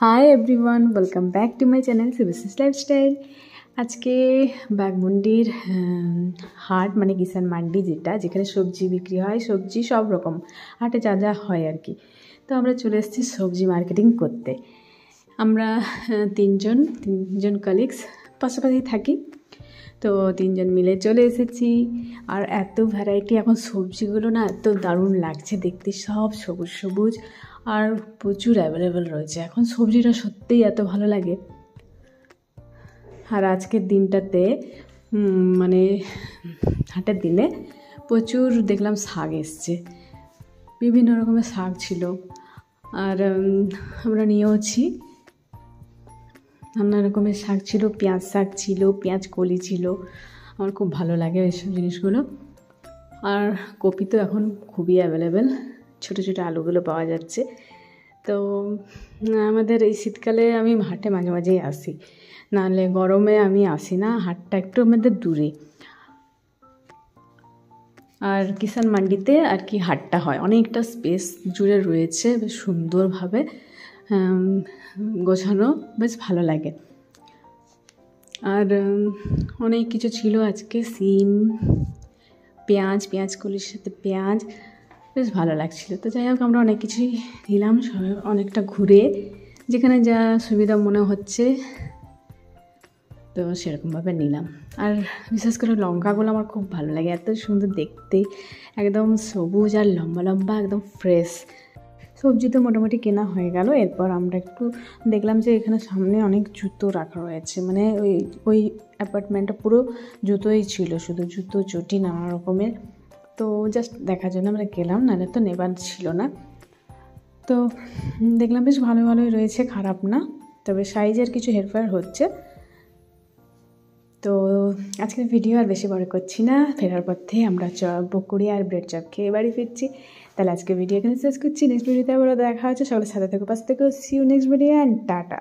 Hi everyone, welcome back to my channel Shubhashree lifestyle. आज के बागमुंडिर हाट माने किसान मांडी जेटा जेखाने सब्जी बिक्री है, सब्जी सब रकम हाटे जा जा है आर की। तो आमरा चले एसेछि सब्जी मार्केटिंग करते। आमरा तीनजन कलिग्स पाशापाशि थाकी, तो तीनजन मिले चले एसेछि। और एत भ্যারাইটি এখন সবজিগুলো না এত দারুণ লাগছে দেখতে, সব সবুজ সবুজ আর প্রচুর অ্যাভেলেবেল রয়েছে। এখন সবজিটা সত্যিই এত ভালো লাগে। আর আজকের দিনটাতে মানে হাটের দিনে প্রচুর দেখলাম শাক এসছে, বিভিন্ন রকমের শাক ছিল। আর আমরা নিয়েওছি, নানা রকমের শাক ছিল, পেঁয়াজ শাক ছিল, পেঁয়াজ কলি ছিল। আমার খুব ভালো লাগে এইসব জিনিসগুলো। আর কপি তো এখন খুবই অ্যাভেলেবেল, ছোটো ছোটো আলুগুলো পাওয়া যাচ্ছে। তো আমাদের এই শীতকালে আমি হাটে মাঝে মাঝেই আসি, নাহলে গরমে আমি আসি না। হাটটা একটু আমাদের দূরে। আর কিষান মান্ডিতে আর কি হাটটা হয় অনেকটা স্পেস জুড়ে রয়েছে, বেশ সুন্দরভাবে গোছানো, বেশ ভালো লাগে। আর অনেক কিছু ছিল আজকে, সিম, পেঁয়াজ কলির সাথে পেঁয়াজ, বেশ ভালো লাগছিল। তো যাই হোক, আমরা অনেক কিছুই নিলাম, অনেকটা ঘুরে যেখানে যা সুবিধা মনে হচ্ছে তো সেরকমভাবে নিলাম। আর বিশেষ করে লঙ্কাগুলো আমার খুব ভালো লাগে, এত সুন্দর দেখতে, একদম সবুজ আর লম্বা লম্বা, একদম ফ্রেশ। সবজি তো মোটামুটি কেনা হয়ে গেল। এরপর আমরা একটু দেখলাম যে এখানে সামনে অনেক জুতো রাখা রয়েছে, মানে ওই অ্যাপার্টমেন্টটা পুরো জুতোই ছিল, শুধু জুতো চটি নানা রকমের। তো জাস্ট দেখার জন্য আমরা গেলাম, নাহলে তো নেবার ছিল না। তো দেখলাম বেশ ভালো ভালোই রয়েছে, খারাপ না, তবে সাইজের কিছু হেরফের হচ্ছে। তো আজকের ভিডিও আর বেশি বড় করছি না, ফেরার পথে আমরা পকোড়ি আর ব্রেড চপ খেয়ে বাড়ি ফিরছি। তাহলে আজকে ভিডিও এখানে শেষ করছি। নেক্সট ভিডিওতে আবার দেখা হচ্ছে। সকলের সাথে থেকে পাশে থেকে see you next video and tata.